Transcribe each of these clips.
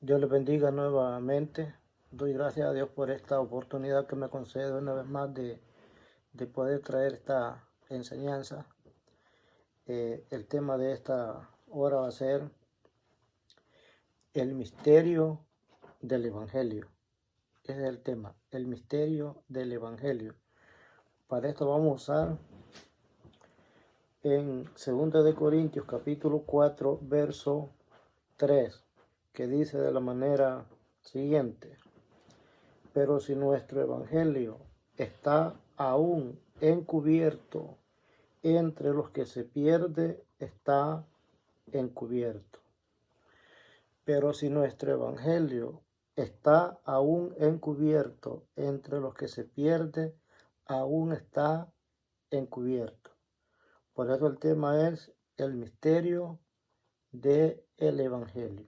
Dios les bendiga nuevamente. Doy gracias a Dios por esta oportunidad que me concede una vez más de poder traer esta enseñanza. El tema de esta hora va a ser el misterio del Evangelio. Ese es el tema, el misterio del Evangelio. Para esto vamos a usar en 2 de Corintios capítulo 4, verso 3, que dice de la manera siguiente: pero si nuestro evangelio está aún encubierto, entre los que se pierde está encubierto. Pero si nuestro evangelio está aún encubierto, entre los que se pierde aún está encubierto. Por eso el tema es el misterio del evangelio.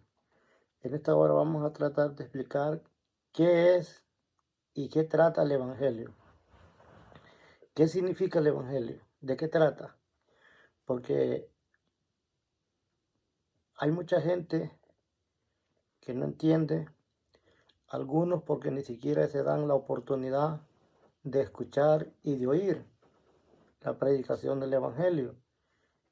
En esta hora vamos a tratar de explicar qué es y qué trata el evangelio. ¿Qué significa el evangelio? ¿De qué trata? Porque hay mucha gente que no entiende, algunos porque ni siquiera se dan la oportunidad de escuchar y de oír la predicación del evangelio.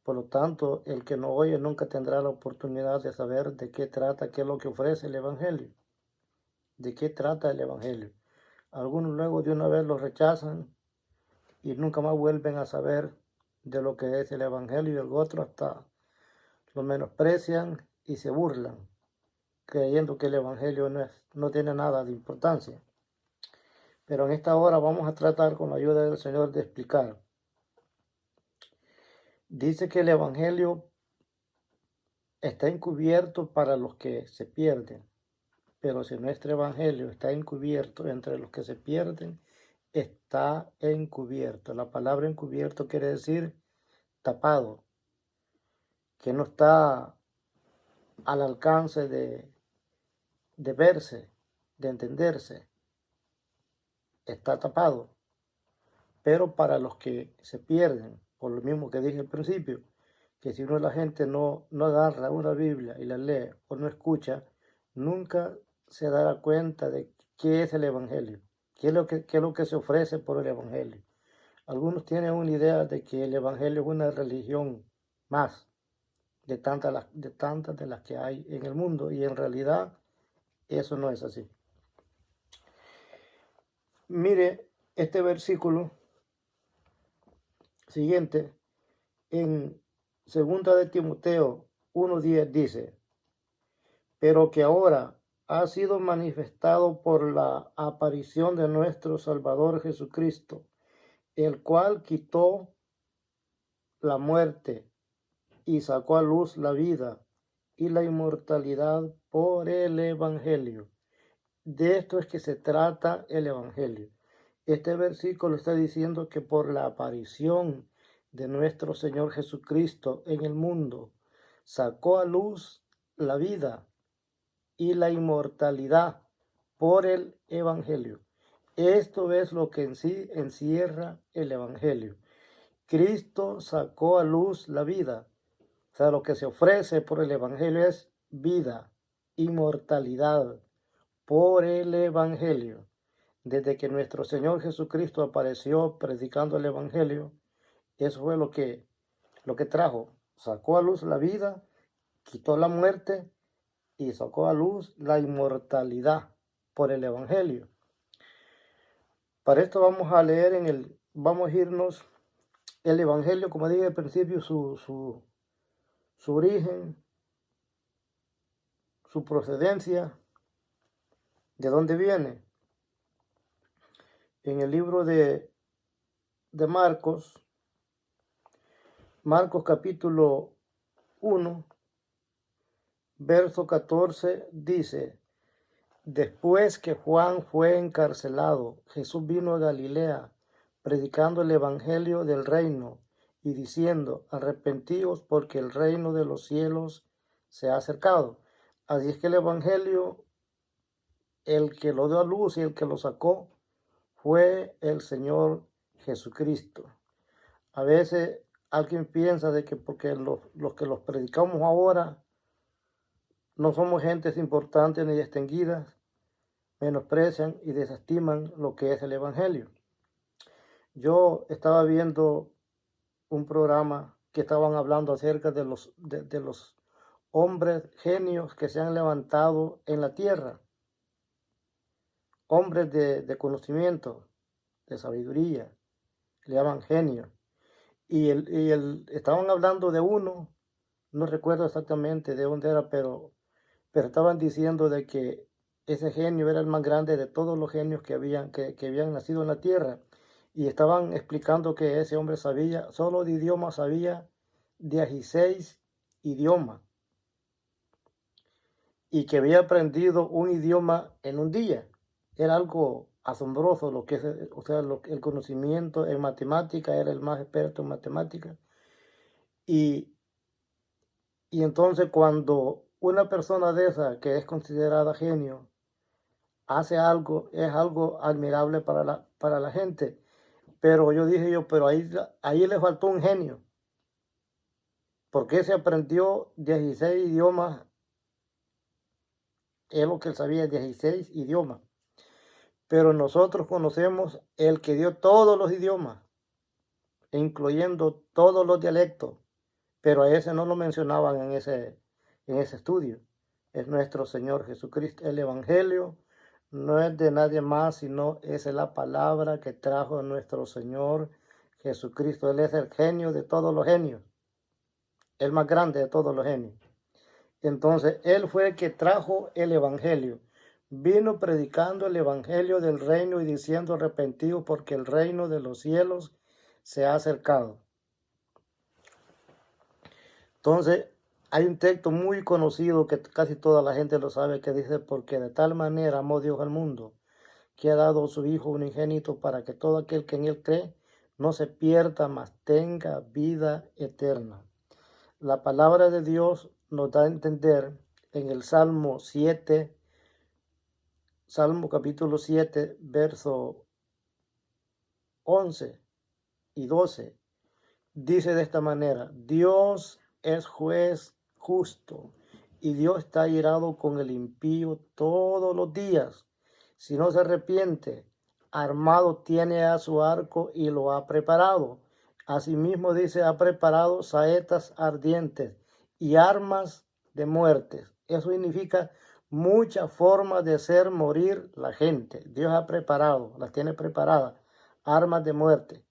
Por lo tanto, el que no oye nunca tendrá la oportunidad de saber de qué trata, qué es lo que ofrece el evangelio. ¿De qué trata el evangelio? Algunos luego de una vez lo rechazan y nunca más vuelven a saber de lo que es el evangelio, y el otro hasta lo menosprecian y se burlan, creyendo que el evangelio no tiene nada de importancia. Pero en esta hora vamos a tratar con la ayuda del Señor de explicar. Dice que el evangelio está encubierto para los que se pierden, pero si nuestro evangelio está encubierto entre los que se pierden, está encubierto. La palabra encubierto quiere decir tapado, que no está al alcance de verse, de entenderse, está tapado. Pero para los que se pierden, por lo mismo que dije al principio, que si uno de la gente no agarra una Biblia y la lee o no escucha, nunca se dará cuenta de qué es el Evangelio, qué es lo que se ofrece por el Evangelio. Algunos tienen una idea de que el Evangelio es una religión más de tantas de las que hay en el mundo, y en realidad eso no es así. Mire este versículo siguiente en 2 de Timoteo 1:10 dice: pero que ahora ha sido manifestado por la aparición de nuestro Salvador Jesucristo, el cual quitó la muerte y sacó a luz la vida y la inmortalidad por el Evangelio. De esto es que se trata el Evangelio. Este versículo está diciendo que por la aparición de nuestro Señor Jesucristo en el mundo, sacó a luz la vida y la inmortalidad por el Evangelio. Esto es lo que en sí encierra el Evangelio. Cristo sacó a luz la vida. O sea, lo que se ofrece por el Evangelio es vida, inmortalidad por el Evangelio. Desde que nuestro Señor Jesucristo apareció predicando el Evangelio, eso fue lo que trajo. Sacó a luz la vida, quitó la muerte y sacó a luz la inmortalidad por el Evangelio. Para esto vamos a leer vamos a irnos el Evangelio, como dije al principio, su origen, su procedencia, de dónde viene. En el libro de Marcos capítulo 1, verso 14 dice: después que Juan fue encarcelado, Jesús vino a Galilea, predicando el evangelio del reino y diciendo: arrepentíos porque el reino de los cielos se ha acercado. Así es que el evangelio, el que lo dio a luz y el que lo sacó, fue el Señor Jesucristo. A veces alguien piensa de que porque los que los predicamos ahora No somos gentes importantes ni distinguidas, menosprecian y desestiman lo que es el Evangelio. Yo estaba viendo un programa que estaban hablando acerca de los hombres genios que se han levantado en la tierra, hombres de conocimiento, de sabiduría, le llaman genios. Estaban hablando de uno, no recuerdo exactamente de dónde era, pero estaban diciendo de que ese genio era el más grande de todos los genios que habían nacido en la tierra. Y estaban explicando que ese hombre sabía, solo de idiomas sabía 16 idiomas. Y que había aprendido un idioma en un día. Era algo asombroso lo que es, o sea, el conocimiento en matemática, era el más experto en matemática. Y entonces cuando una persona de esa que es considerada genio hace algo, es algo admirable para la gente. Pero yo dije pero ahí le faltó un genio. Porque se aprendió 16 idiomas, es lo que él sabía, 16 idiomas. Pero nosotros conocemos el que dio todos los idiomas, incluyendo todos los dialectos, pero a ese no lo mencionaban en ese estudio. Es nuestro Señor Jesucristo. El Evangelio no es de nadie más, sino es la palabra que trajo nuestro Señor Jesucristo. Él es el genio de todos los genios, el más grande de todos los genios. Entonces, Él fue el que trajo el Evangelio. Vino predicando el Evangelio del reino y diciendo arrepentidos porque el reino de los cielos se ha acercado. Entonces, hay un texto muy conocido que casi toda la gente lo sabe que dice, porque de tal manera amó Dios al mundo, que ha dado a su Hijo unigénito para que todo aquel que en Él cree no se pierda, mas tenga vida eterna. La palabra de Dios nos da a entender en el Salmo 7, Salmo capítulo 7, verso 11 y 12. Dice de esta manera: Dios es juez justo y Dios está irado con el impío todos los días. Si no se arrepiente, armado tiene a su arco y lo ha preparado. Asimismo dice, ha preparado saetas ardientes y armas de muerte. Eso significa muchas formas de hacer morir la gente. Dios ha preparado, las tiene preparadas, armas de muerte,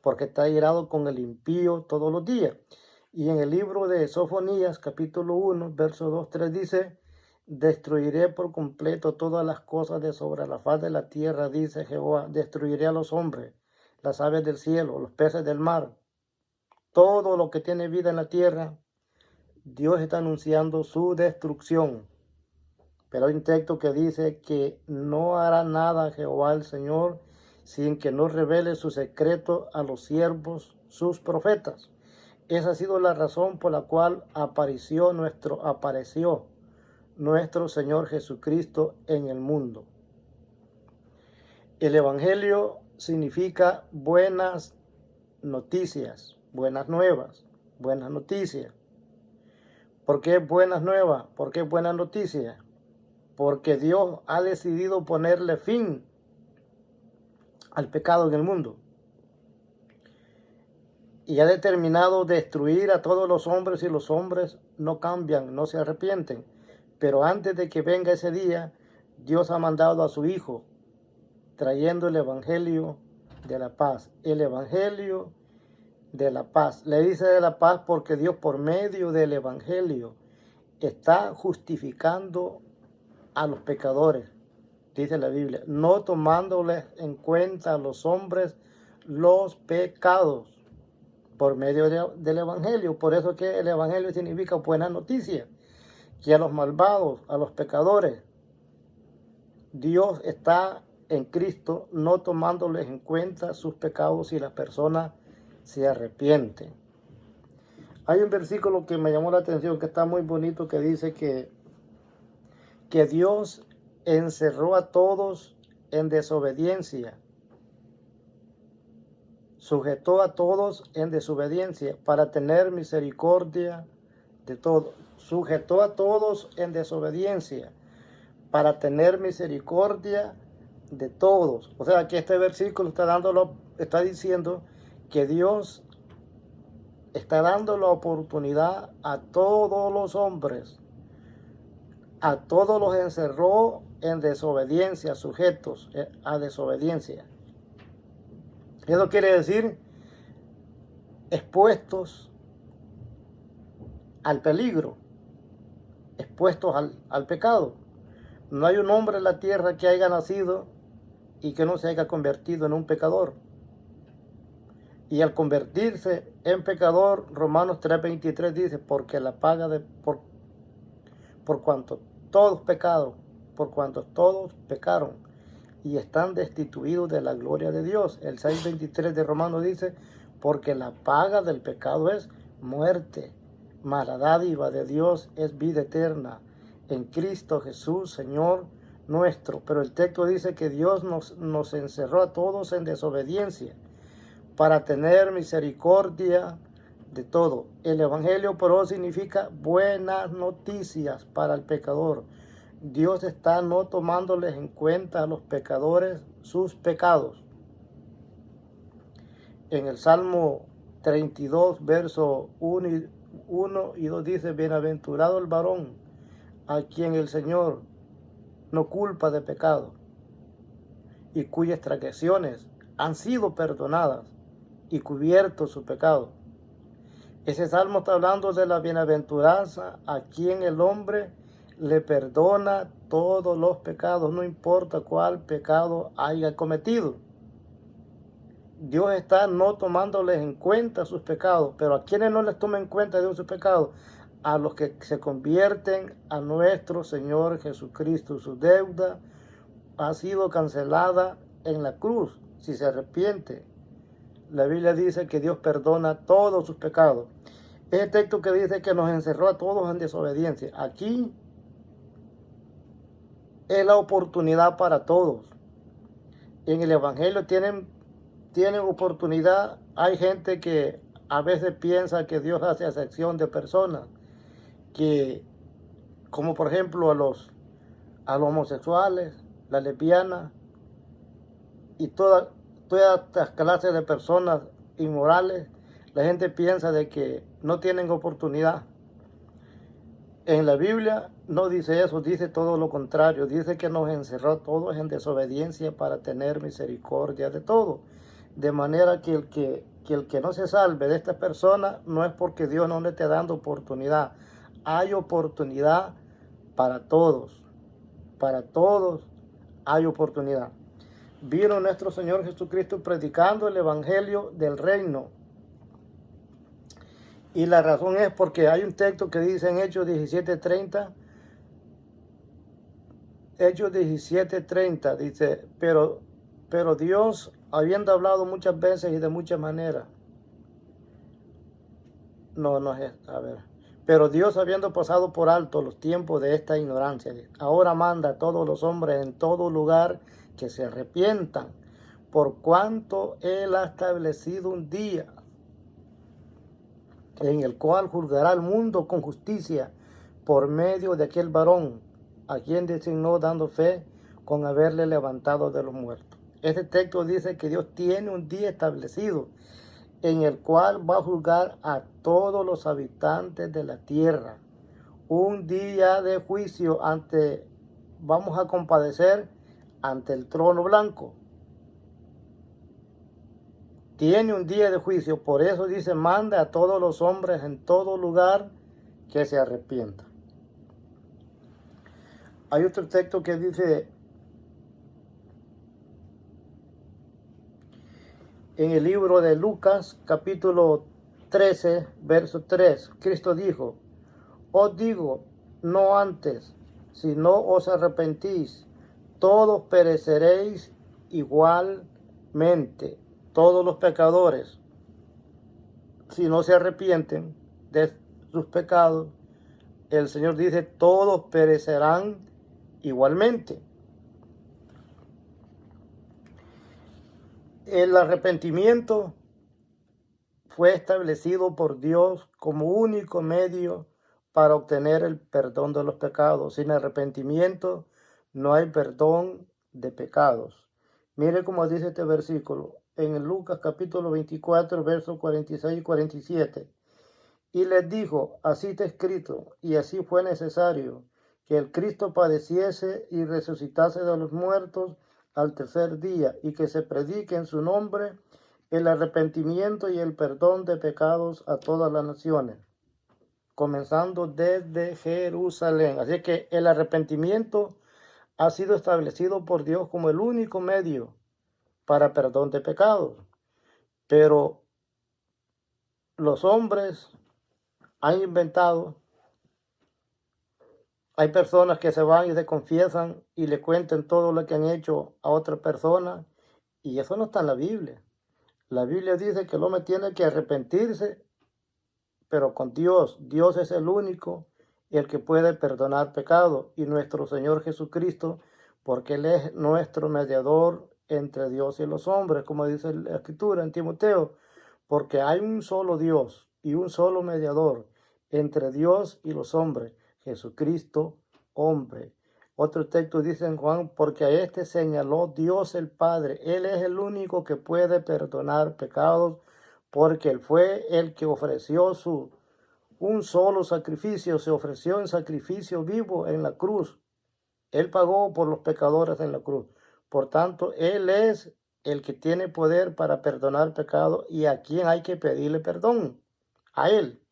porque está irado con el impío todos los días. Y en el libro de Sofonías, capítulo 1, verso 2, 3, dice: destruiré por completo todas las cosas de sobre la faz de la tierra, dice Jehová. Destruiré a los hombres, las aves del cielo, los peces del mar, todo lo que tiene vida en la tierra. Dios está anunciando su destrucción. Pero hay un texto que dice que no hará nada Jehová el Señor sin que no revele su secreto a los siervos, sus profetas. Esa ha sido la razón por la cual apareció nuestro Señor Jesucristo en el mundo. El Evangelio significa buenas noticias, buenas nuevas, buenas noticias. ¿Por qué buenas nuevas? ¿Por qué buenas noticias? Porque Dios ha decidido ponerle fin al pecado en el mundo. Y ha determinado destruir a todos los hombres, y los hombres no cambian, no se arrepienten. Pero antes de que venga ese día, Dios ha mandado a su Hijo, trayendo el Evangelio de la paz. El Evangelio de la paz. Le dice de la paz porque Dios, por medio del Evangelio, está justificando a los pecadores, dice la Biblia, no tomándoles en cuenta a los hombres los pecados, por medio del Evangelio. Por eso que el Evangelio significa buena noticia, que a los malvados, a los pecadores, Dios está en Cristo no tomándoles en cuenta sus pecados si las personas se arrepienten. Hay un versículo que me llamó la atención, que está muy bonito, que dice que Dios encerró a todos en desobediencia, sujetó a todos en desobediencia para tener misericordia de todos. sujetó a todos en desobediencia para tener misericordia de todos. O sea que este versículo está diciendo que Dios está dando la oportunidad a todos los hombres, a todos los encerró en desobediencia, sujetos a desobediencia. Eso quiere decir expuestos al peligro, expuestos al pecado. No hay un hombre en la tierra que haya nacido y que no se haya convertido en un pecador. Y al convertirse en pecador, Romanos 3:23 dice, porque la paga por cuanto todos pecaron y están destituidos de la gloria de Dios. El 6:23 de Romanos dice, porque la paga del pecado es muerte, mas la dádiva de Dios es vida eterna en Cristo Jesús, Señor nuestro. Pero el texto dice que Dios nos encerró a todos en desobediencia para tener misericordia de todo. El Evangelio por hoy significa buenas noticias para el pecador. Dios está no tomándoles en cuenta a los pecadores sus pecados. En el Salmo 32, verso 1 y 2 dice, bienaventurado el varón a quien el Señor no culpa de pecado y cuyas transgresiones han sido perdonadas y cubierto su pecado. Ese salmo está hablando de la bienaventuranza a quien el hombre le perdona todos los pecados, no importa cuál pecado haya cometido. Dios está no tomándoles en cuenta sus pecados, pero a quienes no les toma en cuenta Dios sus pecados, a los que se convierten a nuestro Señor Jesucristo. Su deuda ha sido cancelada en la cruz, si se arrepiente. La Biblia dice que Dios perdona todos sus pecados. Ese texto que dice que nos encerró a todos en desobediencia. Aquí es la oportunidad para todos. En el Evangelio tienen oportunidad. Hay gente que a veces piensa que Dios hace acepción de personas, que como por ejemplo a los homosexuales, las lesbianas y todas estas clases de personas inmorales. La gente piensa de que no tienen oportunidad. En la Biblia no dice eso, dice todo lo contrario. Dice que nos encerró todos en desobediencia para tener misericordia de todo. De manera que el que no se salve de esta persona no es porque Dios no le esté dando oportunidad. Hay oportunidad para todos. Para todos hay oportunidad. Vino nuestro Señor Jesucristo predicando el Evangelio del reino. Y la razón es porque hay un texto que dice en Hechos 17:30. Hechos 17:30 dice, pero Dios, habiendo hablado muchas veces y de muchas maneras. No es, a ver. Pero Dios, habiendo pasado por alto los tiempos de esta ignorancia, ahora manda a todos los hombres en todo lugar que se arrepientan, por cuanto Él ha establecido un día en el cual juzgará al mundo con justicia por medio de aquel varón a quien designó, dando fe con haberle levantado de los muertos. Este texto dice que Dios tiene un día establecido en el cual va a juzgar a todos los habitantes de la tierra. Un día de juicio vamos a compadecer ante el trono blanco. Tiene un día de juicio, por eso dice, manda a todos los hombres en todo lugar que se arrepientan. Hay otro texto que dice en el libro de Lucas, capítulo 13, verso 3, Cristo dijo, os digo, no antes, si no os arrepentís, todos pereceréis igualmente. Todos los pecadores, si no se arrepienten de sus pecados, el Señor dice, todos perecerán igualmente. El arrepentimiento fue establecido por Dios como único medio para obtener el perdón de los pecados. Sin arrepentimiento no hay perdón de pecados. Mire cómo dice este versículo en Lucas capítulo 24, versos 46 y 47. Y les dijo, así está escrito, y así fue necesario, que el Cristo padeciese y resucitase de los muertos al tercer día, y que se predique en su nombre el arrepentimiento y el perdón de pecados a todas las naciones, comenzando desde Jerusalén. Así que el arrepentimiento ha sido establecido por Dios como el único medio para perdón de pecados. Pero los hombres han inventado, hay personas que se van y se confiesan y le cuentan todo lo que han hecho a otra persona, y eso no está en la Biblia. La Biblia dice que el hombre tiene que arrepentirse, pero con Dios. Dios es el único, el que puede perdonar pecados, y nuestro Señor Jesucristo, porque Él es nuestro mediador entre Dios y los hombres, como dice la Escritura en Timoteo, porque hay un solo Dios y un solo mediador entre Dios y los hombres, Jesucristo, hombre. Otro texto dice en Juan, porque a este señaló Dios el Padre. Él es el único que puede perdonar pecados, porque Él fue el que ofreció un solo sacrificio, se ofreció en sacrificio vivo en la cruz. Él pagó por los pecadores en la cruz. Por tanto, Él es el que tiene poder para perdonar pecados, y a quien hay que pedirle perdón. A Él,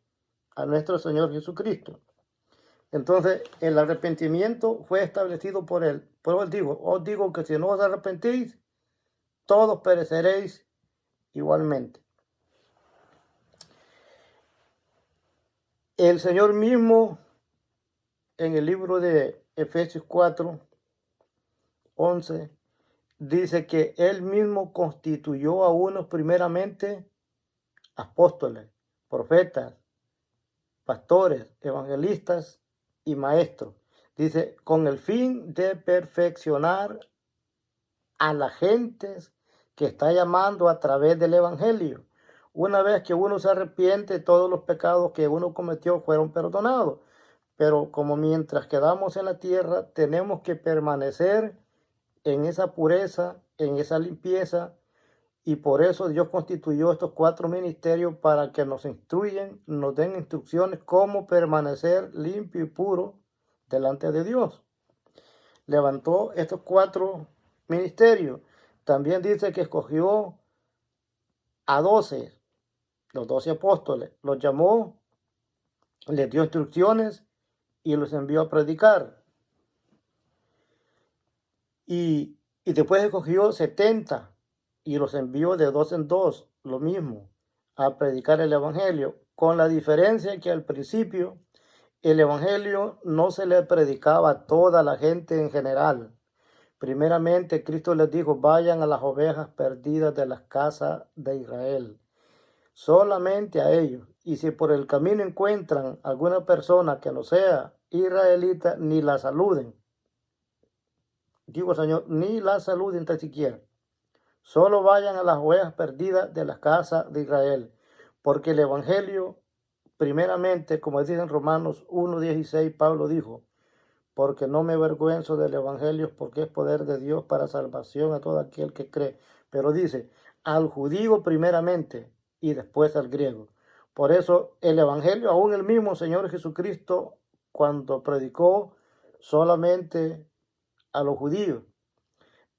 a nuestro Señor Jesucristo. Entonces, el arrepentimiento fue establecido por Él. Por eso os digo que si no os arrepentís, todos pereceréis igualmente. El Señor mismo, en el libro de Efesios 4, 11, dice que Él mismo constituyó a unos primeramente apóstoles, profetas, pastores, evangelistas y maestros. Dice, con el fin de perfeccionar a la gente que está llamando a través del evangelio. Una vez que uno se arrepiente, todos los pecados que uno cometió fueron perdonados. Pero como mientras quedamos en la tierra, tenemos que permanecer en esa pureza, en esa limpieza, y por eso Dios constituyó estos 4 ministerios para que nos instruyan, nos den instrucciones cómo permanecer limpio y puro delante de Dios. Levantó estos 4 ministerios. También dice que escogió a 12, los 12 apóstoles, los llamó, les dio instrucciones y los envió a predicar. Y después escogió 70 y los envió de 2 en 2, lo mismo, a predicar el evangelio, con la diferencia que al principio el evangelio no se le predicaba a toda la gente en general. Primeramente, Cristo les dijo, vayan a las ovejas perdidas de las casas de Israel, solamente a ellos. Y si por el camino encuentran alguna persona que no sea israelita, ni la saluden. Digo, Señor, ni la saluden tan siquiera. Solo vayan a las ovejas perdidas de las casas de Israel. Porque el evangelio, primeramente, como dice en Romanos 1:16, Pablo dijo, porque no me avergüenzo del evangelio, porque es poder de Dios para salvación a todo aquel que cree. Pero dice, al judío primeramente y después al griego. Por eso el evangelio, aún el mismo Señor Jesucristo, cuando predicó solamente a los judíos.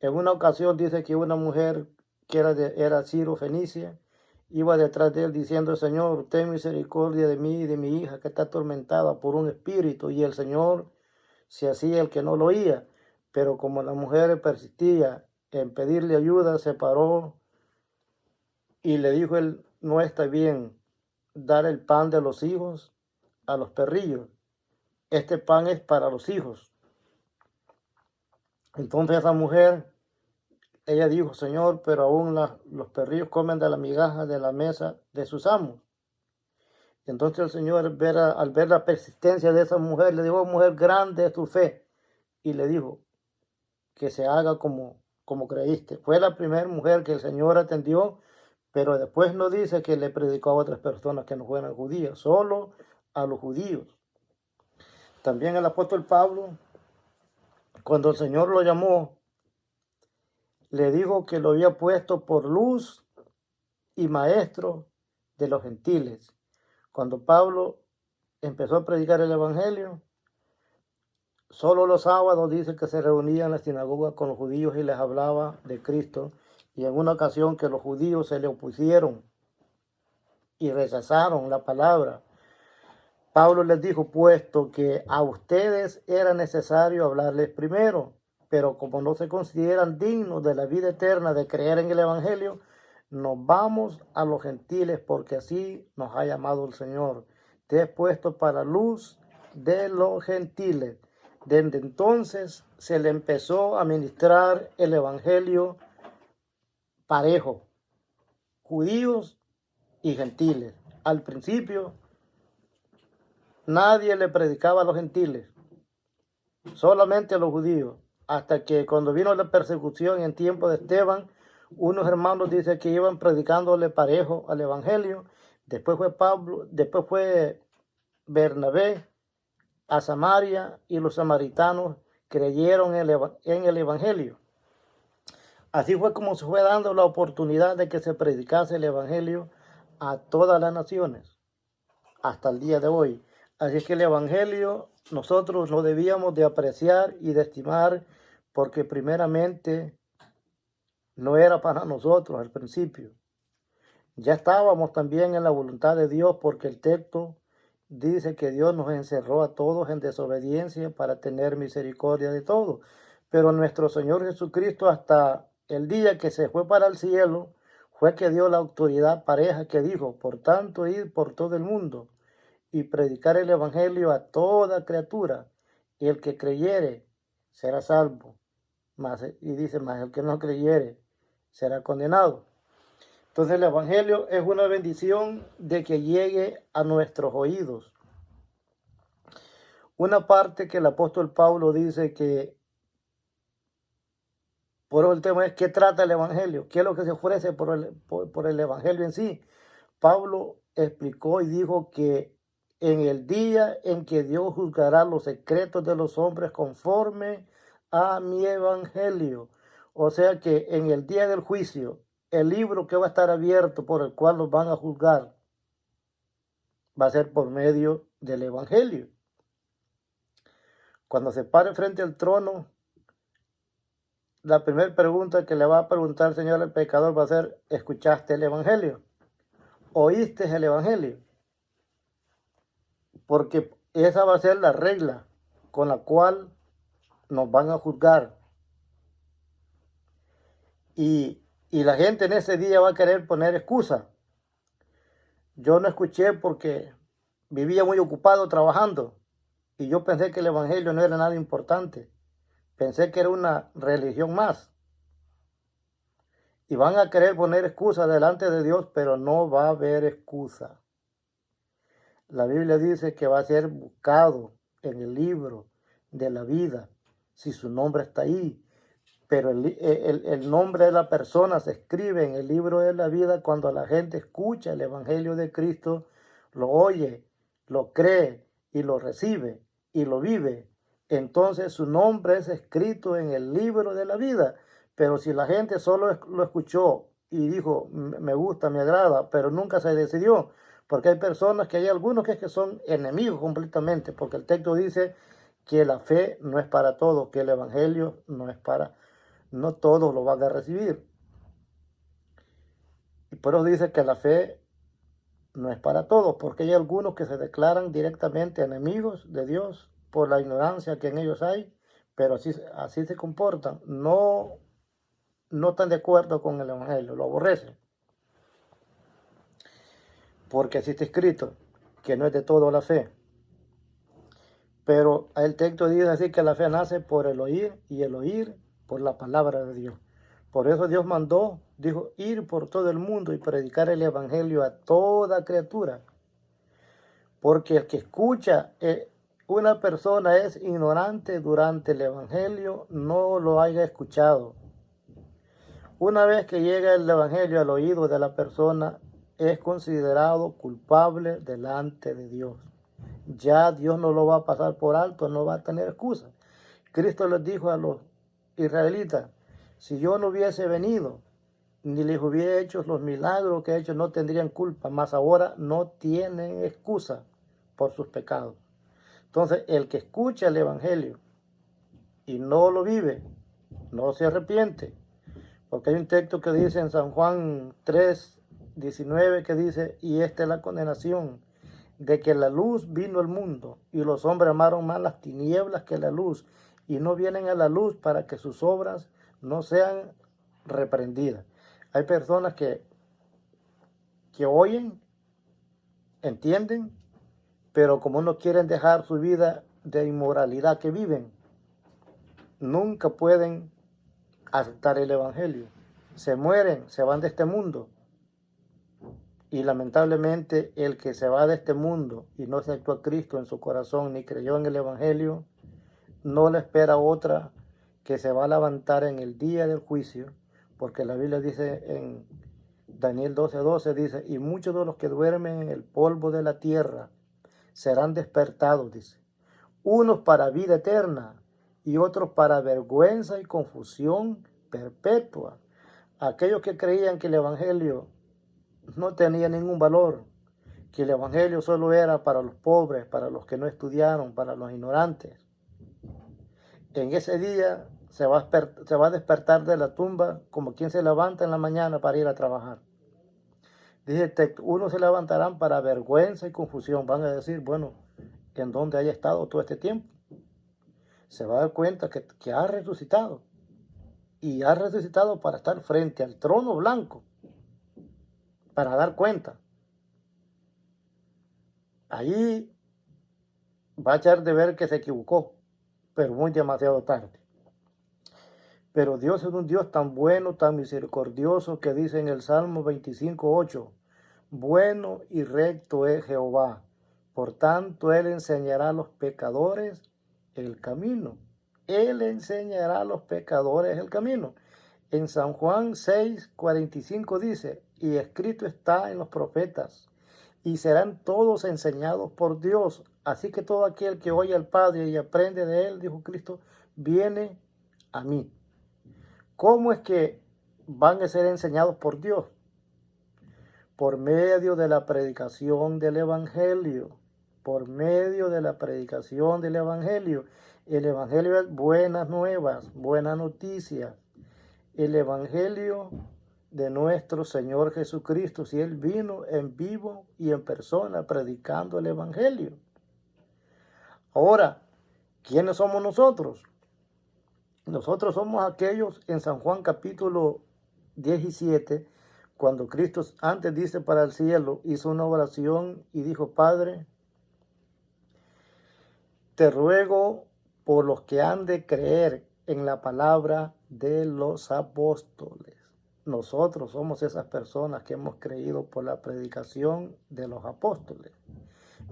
En una ocasión dice que una mujer que era Ciro Fenicia, iba detrás de él diciendo, Señor, ten misericordia de mí y de mi hija que está atormentada por un espíritu. Y el Señor se hacía el que no lo oía, pero como la mujer persistía en pedirle ayuda, se paró y le dijo él, no está bien dar el pan de los hijos a los perrillos. Este pan es para los hijos. Entonces esa mujer, ella dijo, Señor, pero aún los perrillos comen de la migaja de la mesa de sus amos. Entonces el Señor, al ver la persistencia de esa mujer, le dijo, mujer, grande es tu fe. Y le dijo, que se haga como creíste. Fue la primera mujer que el Señor atendió, pero después no dice que le predicó a otras personas que no fueran judías, solo a los judíos. También el apóstol Pablo, cuando el Señor lo llamó, le dijo que lo había puesto por luz y maestro de los gentiles. Cuando Pablo empezó a predicar el evangelio, solo los sábados dice que se reunía en la sinagoga con los judíos y les hablaba de Cristo. Y en una ocasión que los judíos se le opusieron y rechazaron la palabra, Pablo les dijo, puesto que a ustedes era necesario hablarles primero, pero como no se consideran dignos de la vida eterna de creer en el evangelio, nos vamos a los gentiles porque así nos ha llamado el Señor. Te he puesto para luz de los gentiles. Desde entonces se le empezó a ministrar el evangelio parejo, judíos y gentiles. Al principio nadie le predicaba a los gentiles, solamente a los judíos, hasta que cuando vino la persecución en tiempo de Esteban, unos hermanos dicen que iban predicándole parejo al evangelio. Después fue Pablo, después fue Bernabé a Samaria y los samaritanos creyeron en el evangelio. Así fue como se fue dando la oportunidad de que se predicase el evangelio a todas las naciones hasta el día de hoy. Así es que el evangelio nosotros lo debíamos de apreciar y de estimar, porque primeramente no era para nosotros al principio. Ya estábamos también en la voluntad de Dios, porque el texto dice que Dios nos encerró a todos en desobediencia para tener misericordia de todos. Pero nuestro Señor Jesucristo, hasta el día que se fue para el cielo, fue que dio la autoridad pareja que dijo, por tanto, ir por todo el mundo y predicar el evangelio a toda criatura, y el que creyere será salvo, y dice, más el que no creyere será condenado. Entonces el evangelio es una bendición de que llegue a nuestros oídos. Una parte que el apóstol Pablo dice que, por el tema es, ¿qué trata el evangelio? ¿Qué es lo que se ofrece por el evangelio en sí? Pablo explicó y dijo que en el día en que Dios juzgará los secretos de los hombres conforme a mi evangelio. O sea que en el día del juicio, el libro que va a estar abierto por el cual los van a juzgar va a ser por medio del evangelio. Cuando se pare frente al trono, la primera pregunta que le va a preguntar el Señor al pecador va a ser, ¿escuchaste el evangelio? ¿Oíste el evangelio? Porque esa va a ser la regla con la cual nos van a juzgar. Y la gente en ese día va a querer poner excusa. Yo no escuché porque vivía muy ocupado trabajando y yo pensé que el evangelio no era nada importante. Pensé que era una religión más. Y van a querer poner excusa delante de Dios, pero no va a haber excusa. La Biblia dice que va a ser buscado en el libro de la vida, si su nombre está ahí. Pero el nombre de la persona se escribe en el libro de la vida cuando la gente escucha el evangelio de Cristo, lo oye, lo cree y lo recibe y lo vive. Entonces su nombre es escrito en el libro de la vida. Pero si la gente solo lo escuchó y dijo, me gusta, me agrada, pero nunca se decidió, porque hay personas que hay algunos que son enemigos completamente, porque el texto dice que la fe no es para todos, que el evangelio no todos lo van a recibir. Y por eso dice que la fe no es para todos, porque hay algunos que se declaran directamente enemigos de Dios por la ignorancia que en ellos hay, pero así se comportan, no están de acuerdo con el evangelio, lo aborrecen. Porque así está escrito, que no es de todo la fe. Pero el texto dice así que la fe nace por el oír y el oír por la palabra de Dios. Por eso Dios mandó, dijo, ir por todo el mundo y predicar el evangelio a toda criatura. Porque el que escucha, una persona es ignorante durante el evangelio, no lo haya escuchado. Una vez que llega el evangelio al oído de la persona, es considerado culpable delante de Dios. ya Dios no lo va a pasar por alto, no va a tener excusa. Cristo les dijo a los israelitas, si yo no hubiese venido, ni les hubiera hecho los milagros que he hecho, no tendrían culpa, mas ahora no tienen excusa por sus pecados. Entonces, el que escucha el Evangelio y no lo vive, no se arrepiente, porque hay un texto que dice en San Juan 3:19 que dice, y esta es la condenación, de que la luz vino al mundo, y los hombres amaron más las tinieblas que la luz, y no vienen a la luz para que sus obras no sean reprendidas. Hay personas que oyen, entienden, pero como no quieren dejar su vida de inmoralidad que viven, nunca pueden aceptar el Evangelio. Se mueren, se van de este mundo. Y lamentablemente el que se va de este mundo y no aceptó a Cristo en su corazón ni creyó en el Evangelio, no le espera otra que se va a levantar en el día del juicio, porque la Biblia dice en Daniel 12:12, dice, y muchos de los que duermen en el polvo de la tierra serán despertados, dice, unos para vida eterna y otros para vergüenza y confusión perpetua. Aquellos que creían que el Evangelio no tenía ningún valor, que el Evangelio solo era para los pobres, para los que no estudiaron, para los ignorantes. En ese día se va a despertar de la tumba como quien se levanta en la mañana para ir a trabajar. Dice el texto, unos se levantarán para vergüenza y confusión. Van a decir, bueno, ¿en dónde haya estado todo este tiempo? Se va a dar cuenta que ha resucitado. Y ha resucitado para estar frente al trono blanco, para dar cuenta. Allí va a echar de ver que se equivocó, pero muy demasiado tarde. Pero Dios es un Dios tan bueno, tan misericordioso, que dice en el Salmo 25:8, bueno y recto es Jehová, por tanto Él enseñará a los pecadores el camino. Él enseñará a los pecadores el camino. En San Juan 6:45 dice, y escrito está en los profetas, y serán todos enseñados por Dios. Así que todo aquel que oye al Padre y aprende de Él, dijo Cristo, viene a mí. ¿Cómo es que van a ser enseñados por Dios? Por medio de la predicación del Evangelio. Por medio de la predicación del Evangelio. El Evangelio es buenas nuevas, buenas noticias. El Evangelio de nuestro Señor Jesucristo, si Él vino en vivo y en persona predicando el Evangelio. Ahora, ¿quiénes somos nosotros? Nosotros somos aquellos en San Juan capítulo 17, cuando Cristo antes dice para el cielo, hizo una oración y dijo, Padre, te ruego por los que han de creer en la palabra de los apóstoles. Nosotros somos esas personas que hemos creído por la predicación de los apóstoles.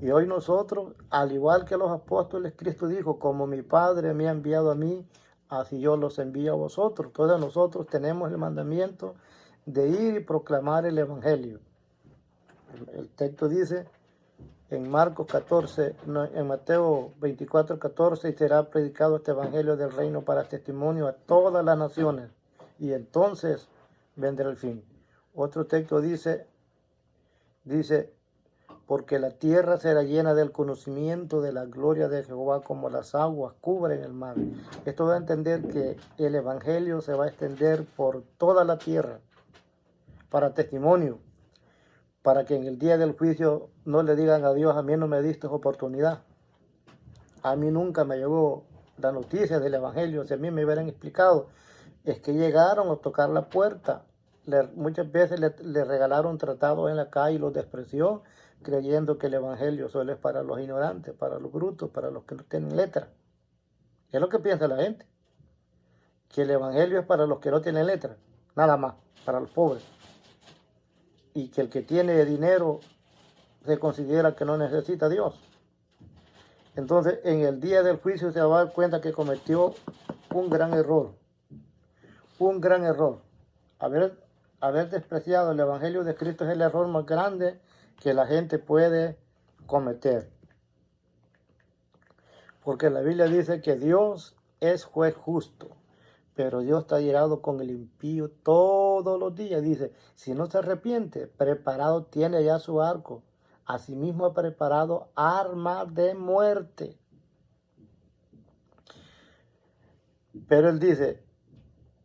Y hoy nosotros, al igual que los apóstoles, Cristo dijo, como mi Padre me ha enviado a mí, así yo los envío a vosotros. Entonces nosotros tenemos el mandamiento de ir y proclamar el Evangelio. El texto dice en Marcos 14, en Mateo 24:14, y será predicado este Evangelio del reino para testimonio a todas las naciones, y entonces vendrá el fin. Otro texto dice, porque la tierra será llena del conocimiento de la gloria de Jehová como las aguas cubren el mar. Esto da a entender que el Evangelio se va a extender por toda la tierra para testimonio, para que en el día del juicio no le digan a Dios, a mí no me diste oportunidad. A mí nunca me llegó la noticia del Evangelio. Si a mí me hubieran explicado, es que llegaron a tocar la puerta. Muchas veces le regalaron tratados en la calle y los despreció, creyendo que el Evangelio solo es para los ignorantes, para los brutos, para los que no tienen letra. Es lo que piensa la gente, que el Evangelio es para los que no tienen letra, nada más, para los pobres. Y que el que tiene dinero se considera que no necesita a Dios. Entonces, en el día del juicio se va a dar cuenta que cometió un gran error. Un gran error. Haber despreciado el Evangelio de Cristo es el error más grande que la gente puede cometer. Porque la Biblia dice que Dios es juez justo, pero Dios está irado con el impío todos los días. Dice, si no se arrepiente, preparado tiene ya su arco. Asimismo ha preparado armas de muerte. Pero él dice,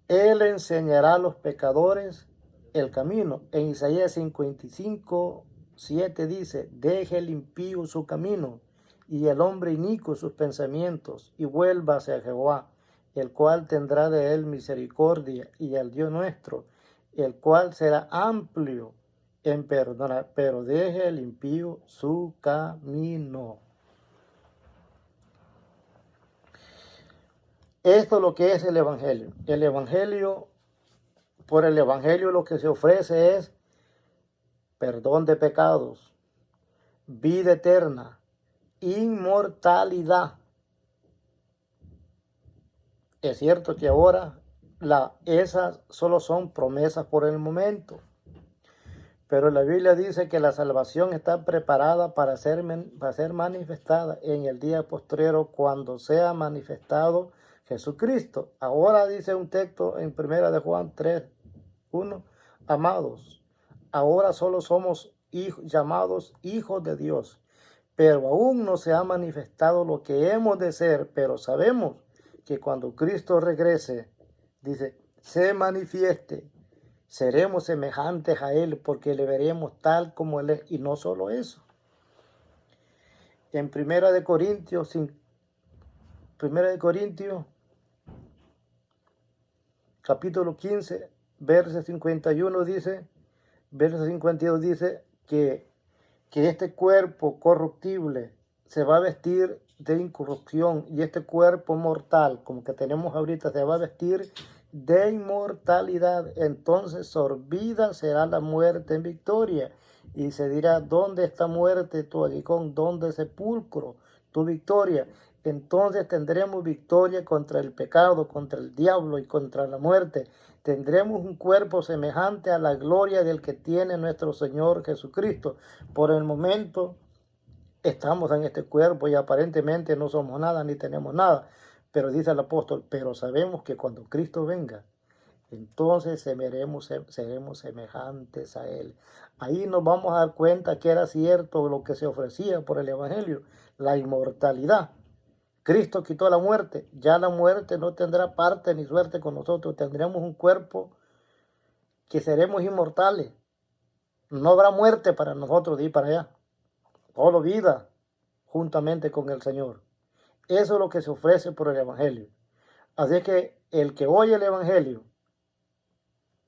él enseñará a los pecadores el camino. En Isaías 55:7 dice, deje el impío su camino y el hombre inicuo sus pensamientos y vuelva hacia Jehová, el cual tendrá de él misericordia, y al Dios nuestro, el cual será amplio en perdonar, pero deje el impío su camino. Esto es lo que es el Evangelio. El Evangelio, por el Evangelio lo que se ofrece es perdón de pecados, vida eterna, inmortalidad. Es cierto que ahora esas solo son promesas por el momento, pero la Biblia dice que la salvación está preparada para ser manifestada en el día postrero cuando sea manifestado Jesucristo. Ahora dice un texto en 1 de Juan 3:1, amados, ahora solo somos llamados hijos de Dios, pero aún no se ha manifestado lo que hemos de ser, pero sabemos que cuando Cristo regrese, dice, se manifieste, seremos semejantes a Él porque le veremos tal como Él es. Y no solo eso. En 1 Corintios, capítulo 15, verso 51 dice, verso 52 dice que este cuerpo corruptible se va a vestir de incorrupción y este cuerpo mortal, como que tenemos ahorita, se va a vestir de inmortalidad. Entonces sorbida será la muerte en victoria y se dirá, ¿dónde está muerte tu aguijón? ¿Dónde sepulcro tu victoria? Entonces tendremos victoria contra el pecado, contra el diablo y contra la muerte. Tendremos un cuerpo semejante a la gloria del que tiene nuestro Señor Jesucristo. Por el momento estamos en este cuerpo y aparentemente no somos nada ni tenemos nada. Pero dice el apóstol, pero sabemos que cuando Cristo venga, entonces seremos semejantes a Él. Ahí nos vamos a dar cuenta que era cierto lo que se ofrecía por el Evangelio, la inmortalidad. Cristo quitó la muerte, ya la muerte no tendrá parte ni suerte con nosotros, tendremos un cuerpo que seremos inmortales. No habrá muerte para nosotros de ir para allá, solo vida juntamente con el Señor. Eso es lo que se ofrece por el Evangelio. Así que el que oye el Evangelio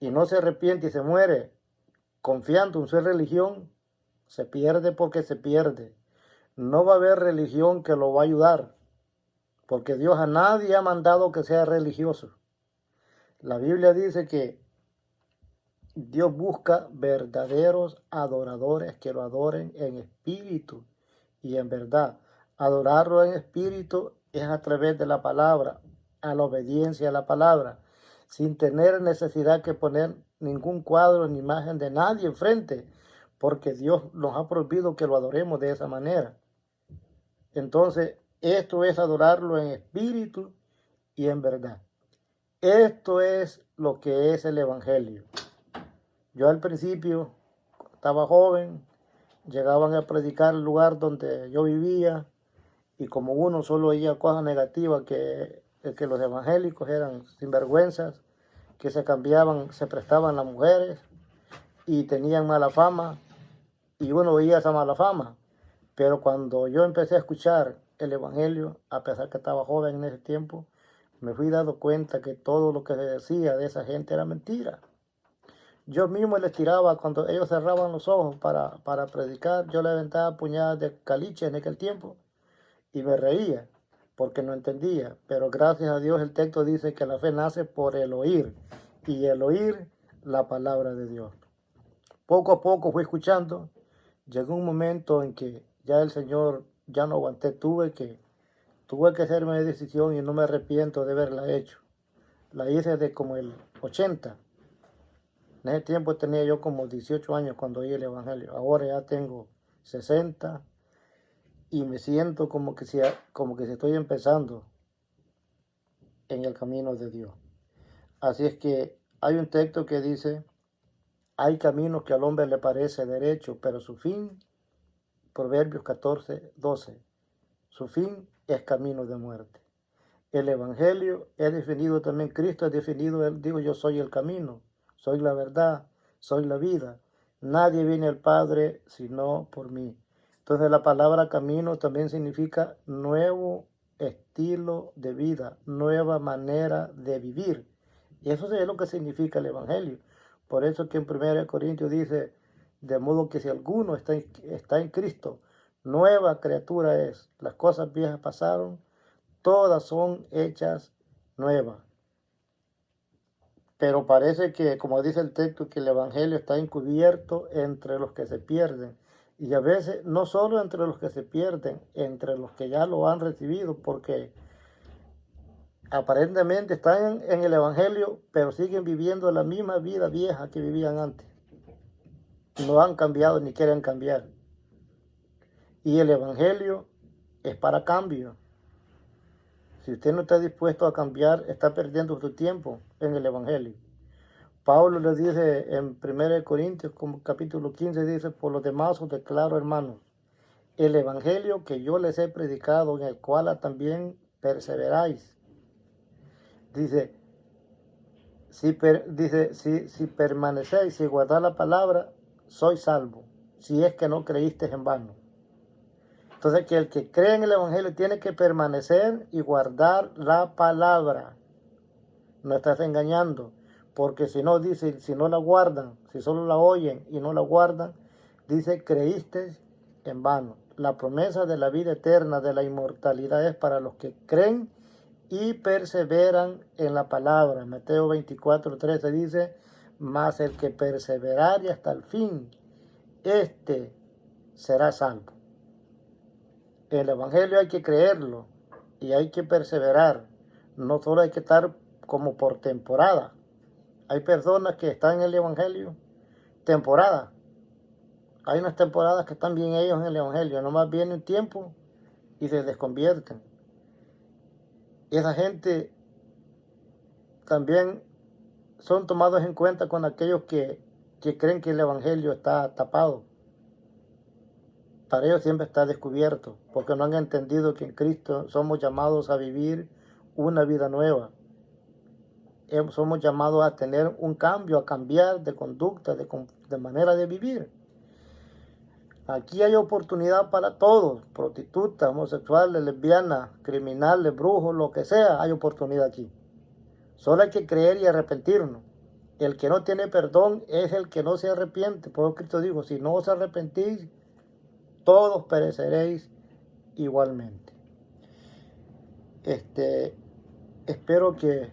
y no se arrepiente y se muere confiando en su religión, se pierde porque se pierde. No va a haber religión que lo va a ayudar, porque Dios a nadie ha mandado que sea religioso. La Biblia dice que Dios busca verdaderos adoradores que lo adoren en espíritu y en verdad. Adorarlo en espíritu es a través de la palabra, a la obediencia a la palabra, sin tener necesidad que poner ningún cuadro ni imagen de nadie enfrente, porque Dios nos ha prohibido que lo adoremos de esa manera. Entonces, esto es adorarlo en espíritu y en verdad. Esto es lo que es el Evangelio. Yo al principio estaba joven, llegaban a predicar el lugar donde yo vivía y como uno solo oía cosas negativas, que los evangélicos eran sinvergüenzas, que se cambiaban, se prestaban las mujeres y tenían mala fama y uno oía esa mala fama. Pero cuando yo empecé a escuchar el Evangelio, a pesar que estaba joven en ese tiempo, me fui dando cuenta que todo lo que se decía de esa gente era mentira. Yo mismo les tiraba, cuando ellos cerraban los ojos para predicar, yo le aventaba puñadas de caliche en aquel tiempo y me reía porque no entendía. Pero gracias a Dios el texto dice que la fe nace por el oír y el oír la palabra de Dios. Poco a poco fui escuchando. Llegó un momento en que ya el Señor ya no aguanté, tuve que hacerme una decisión y no me arrepiento de haberla hecho. La hice de como el 80. En ese tiempo tenía yo como 18 años cuando oí el Evangelio. Ahora ya tengo 60 y me siento como que si estoy empezando en el camino de Dios. Así es que hay un texto que dice, hay caminos que al hombre le parece derecho, pero su fin, Proverbios 14:12, su fin es camino de muerte. El Evangelio es definido también, Cristo es definido, él dijo, yo soy el camino, soy la verdad, soy la vida. Nadie viene al Padre sino por mí. Entonces la palabra camino también significa nuevo estilo de vida, nueva manera de vivir. Y eso es lo que significa el Evangelio. Por eso que en 1 Corintios dice, de modo que si alguno está en Cristo, nueva criatura es. Las cosas viejas pasaron, todas son hechas nuevas. Pero parece que, como dice el texto, que el Evangelio está encubierto entre los que se pierden. Y a veces no solo entre los que se pierden, entre los que ya lo han recibido, porque aparentemente están en el Evangelio, pero siguen viviendo la misma vida vieja que vivían antes. No han cambiado ni quieren cambiar. Y el Evangelio es para cambio. Si usted no está dispuesto a cambiar, está perdiendo su tiempo en el Evangelio. Pablo le dice en 1 Corintios, como capítulo 15, dice, por lo demás os declaro, hermanos, el Evangelio que yo les he predicado, en el cual también perseveráis. Dice, si permanecéis, si guardáis la palabra, sois salvo, si es que no creísteis en vano. Entonces, que el que cree en el Evangelio tiene que permanecer y guardar la palabra. No estás engañando, porque si no, dice, si no la guardan, si solo la oyen y no la guardan, dice, creíste en vano. La promesa de la vida eterna, de la inmortalidad, es para los que creen y perseveran en la palabra. Mateo 24:13 dice, mas el que perseverare hasta el fin, este será salvo. El Evangelio hay que creerlo y hay que perseverar. No solo hay que estar como por temporada. Hay personas que están en el Evangelio temporada. Hay unas temporadas que están bien ellos en el Evangelio. Nomás viene un tiempo y se desconvierten. Esa gente también son tomados en cuenta con aquellos que creen que el Evangelio está tapado. Para ellos siempre está descubierto, porque no han entendido que en Cristo somos llamados a vivir una vida nueva. Somos llamados a tener un cambio, a cambiar de conducta, de manera de vivir. Aquí hay oportunidad para todos, prostitutas, homosexuales, lesbianas, criminales, brujos, lo que sea, hay oportunidad aquí. Solo hay que creer y arrepentirnos. El que no tiene perdón es el que no se arrepiente. Por eso Cristo dijo, si no os arrepentís, todos pereceréis igualmente. Espero que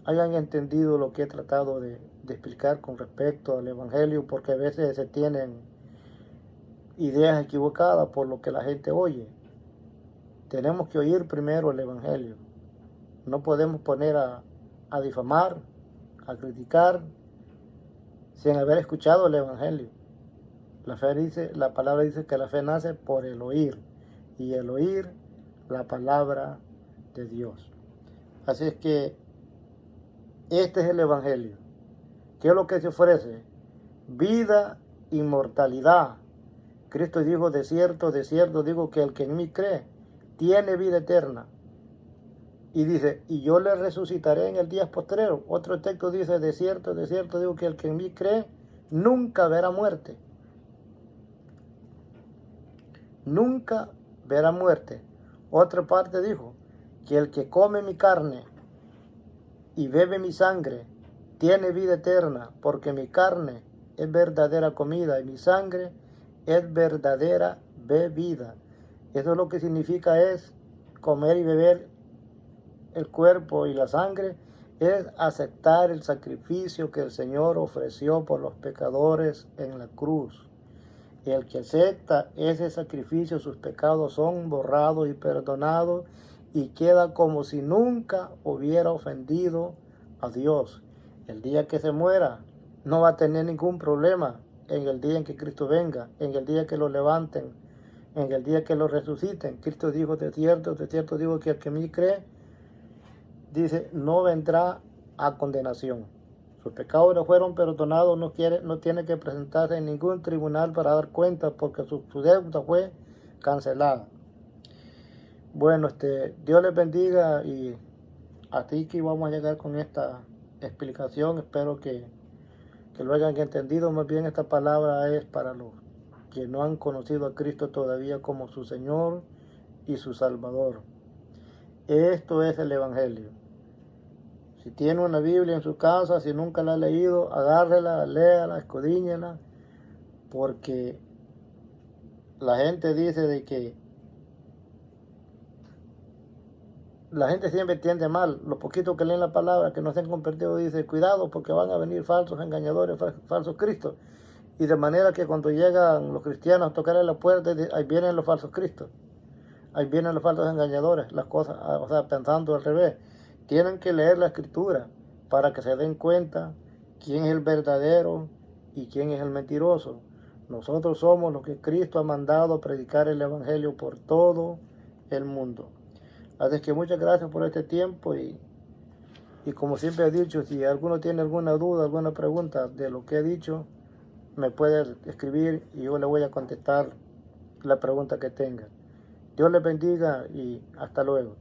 hayan entendido lo que he tratado de explicar con respecto al Evangelio, porque a veces se tienen ideas equivocadas por lo que la gente oye. Tenemos que oír primero el Evangelio. No podemos poner a difamar, a criticar, sin haber escuchado el Evangelio. La palabra dice que la fe nace por el oír, y el oír la palabra de Dios. Así es que este es el Evangelio. ¿Qué es lo que se ofrece? Vida, inmortalidad. Cristo dijo, de cierto digo que el que en mí cree, tiene vida eterna. Y dice, y yo le resucitaré en el día postrero. Otro texto dice, de cierto digo que el que en mí cree, nunca verá muerte. Nunca verá muerte. Otra parte dijo, que el que come mi carne y bebe mi sangre, tiene vida eterna, porque mi carne es verdadera comida y mi sangre es verdadera bebida. Eso lo que significa es comer y beber el cuerpo y la sangre, es aceptar el sacrificio que el Señor ofreció por los pecadores en la cruz. Y el que acepta ese sacrificio, sus pecados son borrados y perdonados y queda como si nunca hubiera ofendido a Dios. El día que se muera no va a tener ningún problema en el día en que Cristo venga, en el día que lo levanten en el día que lo resuciten. Cristo dijo, de cierto digo que el que en mí cree, dice, no vendrá a condenación. Sus pecados le fueron perdonados, no tiene que presentarse en ningún tribunal para dar cuenta porque su deuda fue cancelada. Bueno, Dios les bendiga y así que vamos a llegar con esta explicación. Espero que lo hayan entendido. Más bien esta palabra es para los que no han conocido a Cristo todavía como su Señor y su Salvador. Esto es el Evangelio. Si tiene una Biblia en su casa, si nunca la ha leído, agárrela, léala, escudriñela, porque la gente dice de que la gente siempre entiende mal. Los poquitos que leen la palabra, que no se han convertido, dice, cuidado porque van a venir falsos engañadores, falsos cristos. Y de manera que cuando llegan los cristianos a tocar a la puerta, ahí vienen los falsos cristos. Ahí vienen los falsos engañadores, las cosas, o sea, pensando al revés. Tienen que leer la escritura para que se den cuenta quién es el verdadero y quién es el mentiroso. Nosotros somos los que Cristo ha mandado a predicar el Evangelio por todo el mundo. Así que muchas gracias por este tiempo y como siempre he dicho, si alguno tiene alguna duda, alguna pregunta de lo que he dicho, me puede escribir y yo le voy a contestar la pregunta que tenga. Dios les bendiga y hasta luego.